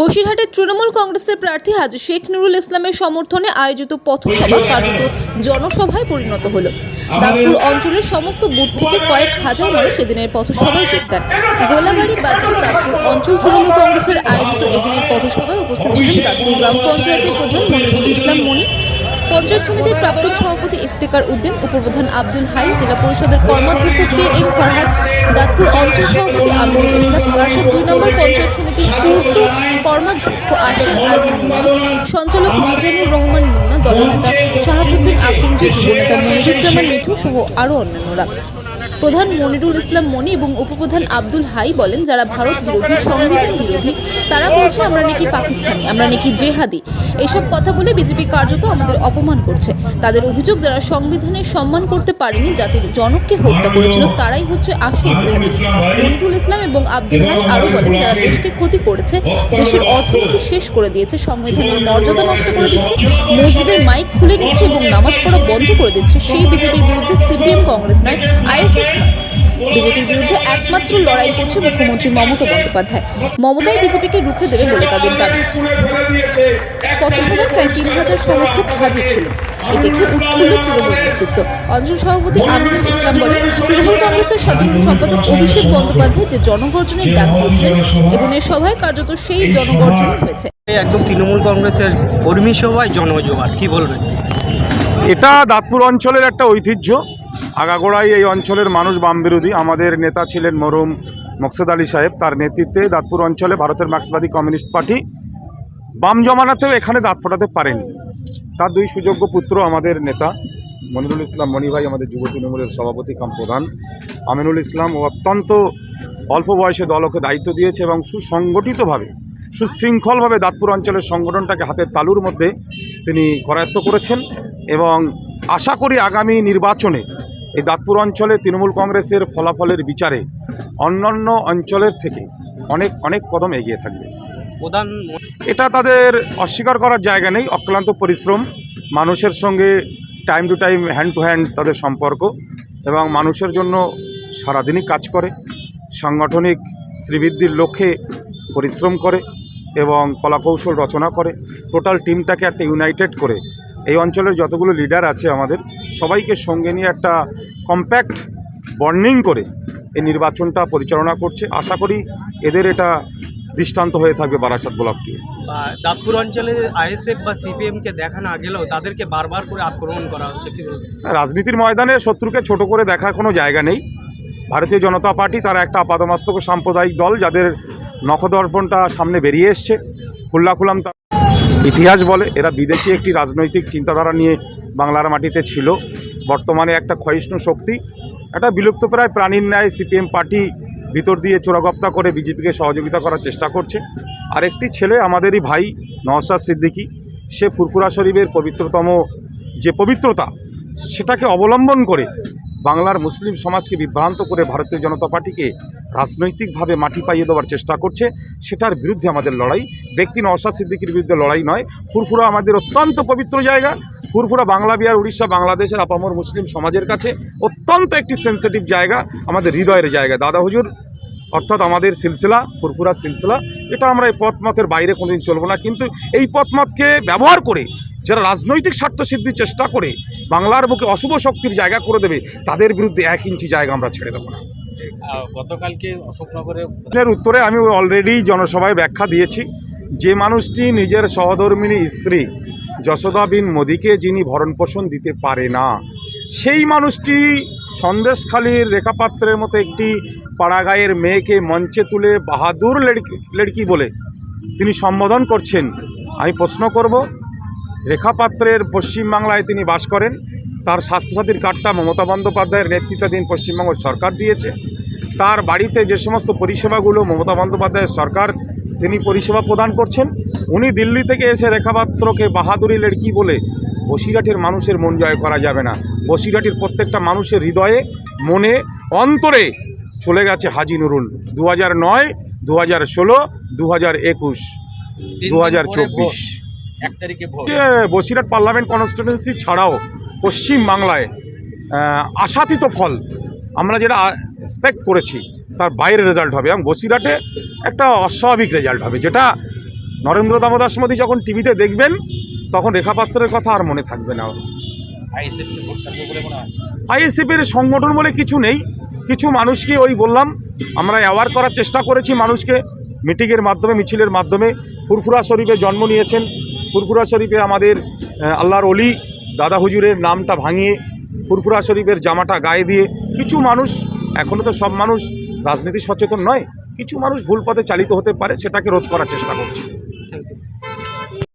বসিরহাটের তৃণমূল কংগ্রেসের প্রার্থী হাজী শেখ নুরুল ইসলামের সমর্থনে আয়োজিত পথসভা কার্যত জনসভায় পরিণত হলো। দাঁতপুর অঞ্চলের সমস্ত বুথ থেকে কয়েক হাজার মানুষ এদিনের পথসভায় যোগ দেন। গোলাবাড়ি বাজার দাঁতপুর অঞ্চল তৃণমূল কংগ্রেসের আয়োজিত এদিনের পথসভায় উপস্থিত ছিলেন দাঁতপুর গ্রাম পঞ্চায়েতের প্রধান মনিরুল ইসলাম মনি, পঞ্চায়েত সমিতির প্রাক্তন সভাপতি ইফতেকার উদ্দিন, উপপ্রধান আব্দুল হাই, জেলা পরিষদের কর্মাধ্যক্ষ কে এম ফরহাদ, দাঁতপুর অঞ্চল সভাপতি আমিনুল ইসলাম, রাশেদ 2 নম্বর পঞ্চায়েত সমিতির পূর্ত কর্মাধ্যক্ষ আসির আলী মুন্নি, সঞ্চালক মিজানুর রহমান মুন্না, দলনেতা শাহাবুদ্দিন আকুঞ্জি, যুবনেতা মনিরুজ্জামান মিঠু সহ আরও অন্যান্যরা। প্রধান মনিরুল ইসলাম মনি এবং উপপ্রধান আব্দুল হাই বলেন, যারা ভারত বিরোধী, সংবিধান বিরোধী, তারা বলছে আমরা নাকি পাকিস্তানি, আমরা নাকি জেহাদি। এইসব কথা বলে বিজেপি কার্যত আমাদের অপমান করছে। তাদের অভিযোগ, যারা সংবিধানের সম্মান করতে পারেনি, জাতির জনককে হত্যা করেছিল, তারাই হচ্ছে আসল জেহাদি। মনিরুল ইসলাম এবং আব্দুল হাই আরও বলেন, যারা দেশকে ক্ষতি করেছে, দেশের অর্থনীতি শেষ করে দিয়েছে, সংবিধানের মর্যাদা নষ্ট করে দিচ্ছে, মসজিদের মাইক খুলে নিচ্ছে এবং নামাজ পড়া বন্ধ করে দিচ্ছে, সেই বিজেপির বিরুদ্ধে সিপিএম কংগ্রেস নয়, আইএসএফ নয়। বিজেপির বিরুদ্ধে একমাত্র লড়াই করছে মুখ্যমন্ত্রী মমতা বন্দ্যোপাধ্যায়। মমতাই বিজেপিকে রুখে দেবে বলে তাদের দাবি। পথসভায় প্রায় 3000 সমর্থক হাজির ছিলেন। এ দেখে উৎফুল্ল তৃণমূল নেতৃত্ব। অঞ্চল সভাপতি আমিনুল ইসলাম বলেন, তৃণমূল কংগ্রেসের সাধারণ সম্পাদক অভিষেক বন্দ্যোপাধ্যায় যে জনগর্জনের ডাক দিয়েছিলেন, এদিনের সভায় কার্যত সেই জনগর্জনই হয়েছে। একদম তৃণমূল কংগ্রেসের কর্মী সভায় জনজোয়ার, কি বলবেন? এটা দাঁতপুর অঞ্চলের একটা ঐতিহ্য। আগাগোড়াই এই অঞ্চলের মানুষ বাম বিরোধী। আমাদের নেতা ছিলেন মরহুম মকসুদ আলী সাহেব, তার নেতৃত্বে দাঁতপুর অঞ্চলে ভারতের মার্ক্সবাদী কমিউনিস্ট পার্টি বাম জমানাতেও এখানে দাঁত ফোটাতে পারেনি। তার 2 সুযোগ্য পুত্র আমাদের নেতা মনিরুল ইসলাম মনি ভাই, আমাদের যুব তৃণমূলের সভাপতি কাম প্রধান আমিনুল ইসলাম, ও অত্যন্ত অল্প বয়সে দলকে দায়িত্ব দিয়েছে এবং সুসংগঠিতভাবে, সুশৃঙ্খলভাবে দাঁতপুর অঞ্চলের সংগঠনটাকে হাতের তালুর মধ্যে তিনি করায়ত্ত করেছেন। এবং আশা করি আগামী নির্বাচনে এই দাঁতপুর অঞ্চলে তৃণমূল কংগ্রেসের ফলাফলের বিচারে অন্যান্য অঞ্চলের থেকে অনেক অনেক কদম এগিয়ে থাকবে। প্রধান এটা তাদের অস্বীকার করার জায়গা নেই। অক্লান্ত পরিশ্রম, মানুষের সঙ্গে time to time, hand to hand তাদের সম্পর্ক, এবং মানুষের জন্য সারাদিনই কাজ করে, সাংগঠনিক শ্রীবৃদ্ধির লক্ষ্যে পরিশ্রম করে এবং কলাকৌশল রচনা করে। টোটাল টিমটাকে একটা ইউনাইটেড করে এই অঞ্চলের যতগুলো লিডার আছে আমাদের সবাইকে সঙ্গে নিয়ে একটা কম্প্যাক্ট বন্ডিং করে এই নির্বাচনটা পরিচালনা করছে। আশা করি এদের এটা দৃষ্টান্ত হয়ে থাকবে বারাসাত ব্লকটি। দাঁতপুর অঞ্চলে আইএসএফ বা সিপিএমকে দেখা না গেলেও তাদেরকে বারবার করে আক্রমণ করা হচ্ছে, কি বলবেন? রাজনীতির ময়দানে শত্রুকে ছোট করে দেখার কোনো জায়গা নেই। ভারতীয় জনতা পার্টি তারা একটা আপাদমস্তক সাম্প্রদায়িক দল, যাদের নখদর্পণটা সামনে বেরিয়ে এসছে। খুল্লাখুলাম ইতিহাস বলে এরা বিদেশি একটি রাজনৈতিক চিন্তাধারা নিয়ে বাংলার মাটিতে ছিল। বর্তমানে একটা ক্ষয়িষ্ণু শক্তি, একটা বিলুপ্তপ্রায় প্রাণীর ন্যায় সিপিএম পার্টি ভিতর দিয়ে চোরাগপ্তা করে বিজেপিকে সহযোগিতা করার চেষ্টা করছে। আরেকটি ছেলে আমাদেরই ভাই নওশাদ সিদ্দিকী, সে ফুরফুরা শরীফের পবিত্রতম যে পবিত্রতা, সেটাকে অবলম্বন করে বাংলার মুসলিম সমাজকে বিভ্রান্ত করে ভারতীয় জনতা পার্টিকে রাজনৈতিকভাবে মাটি পাইয়ে দেওয়ার চেষ্টা করছে। সেটার বিরুদ্ধে আমাদের লড়াই। ব্যক্তি নওশাদ সিদ্দিকীর বিরুদ্ধে লড়াই নয়। ফুরফুরা আমাদের অত্যন্ত পবিত্র জায়গা। ফুরফুরা বাংলা, বিহার, উড়িষ্যা, বাংলাদেশের আপামর মুসলিম সমাজের কাছে অত্যন্ত একটি সেন্সিটিভ জায়গা, আমাদের হৃদয়ের জায়গা। দাদা হুজুর অর্থাৎ আমাদের সিলসিলা, ফুরফুরা সিলসিলা, এটা আমরা এই পথমতের বাইরে কোনোদিন চলবো না। কিন্তু এই পথমতকে ব্যবহার করে যারা রাজনৈতিক স্বার্থসিদ্ধির চেষ্টা করে বাংলার বুকে অশুভ শক্তির জায়গা করে দেবে, তাদের বিরুদ্ধে 1 ইঞ্চি জায়গা আমরা ছেড়ে দেবো না। গতকালকে অশোকনগরের উত্তরে আমি অলরেডি জনসভায় ব্যাখ্যা দিয়েছি। যে মানুষটি নিজের সহধর্মিণী স্ত্রী যশোদা বিন মোদিকে যিনি ভরণ পোষণ দিতে পারে না, সেই মানুষটি সন্দেশখালীর রেখাপাত্রের মতো একটি পাড়াগাঁয়ের মেয়েকে মঞ্চে তুলে বাহাদুর লড়কি বলে তিনি সম্বোধন করছেন। আমি প্রশ্ন করব, রেখাপাত্রের পশ্চিমবাংলায় তিনি বাস করেন, তার স্বাস্থ্যসাথীর কার্ডটা মমতা বন্দ্যোপাধ্যায়ের নেতৃত্বাধীন পশ্চিমবঙ্গ সরকার দিয়েছে। তার বাড়িতে যে সমস্ত পরিষেবাগুলো মমতা বন্দ্যোপাধ্যায়ের সরকার তিনি পরিষেবা প্রদান করছেন, উনি দিল্লি থেকে এসে রেখাপাত্রকে বাহাদুরি লড়কি বলে বসিরহাটের মানুষের মন জয় করা যাবে না। বসিরহাটের প্রত্যেকটা মানুষের হৃদয়ে, মনে, অন্তরে চলে গেছে হাজী নুরুল। 2009, 2016, 2021, 2024 1 তারিখে বসিরহাট পার্লামেন্ট কনস্টিটিউয়েন্সি ছাড়াও পশ্চিম বাংলায় আশাতীত ফল আমরা যেটা এক্সপেক্ট করেছি তার বাইরে রেজাল্ট হবে, এবং বসিরহাটে একটা অস্বাভাবিক রেজাল্ট হবে, যেটা নরেন্দ্র দামোদাস মোদী যখন টিভিতে দেখবেন তখন রেখা পাত্রের কথা আর মনে থাকবে না। আইএসএফের সংগঠন বলে কিছু নেই, কিছু মানুষকে ওই বললাম আমরা অ্যাওয়ার করার চেষ্টা করেছি মানুষকে মিটিংয়ের মাধ্যমে, মিছিলের মাধ্যমে। ফুরফুরা শরীফে জন্ম নিয়েছেন, ফুরফুরা শরীফে আমাদের আল্লাহর অলি দাদা হুজুরের নামটা ভাঙিয়ে ফুরফুরা শরীফের জামাটা গায়ে দিয়ে কিছু মানুষ, এখনও তো সব মানুষ রাজনীতি সচেতন নয়, কিছু মানুষ ভুল পথে চালিত হতে পারে, সেটাকে রোধ করার চেষ্টা করছে।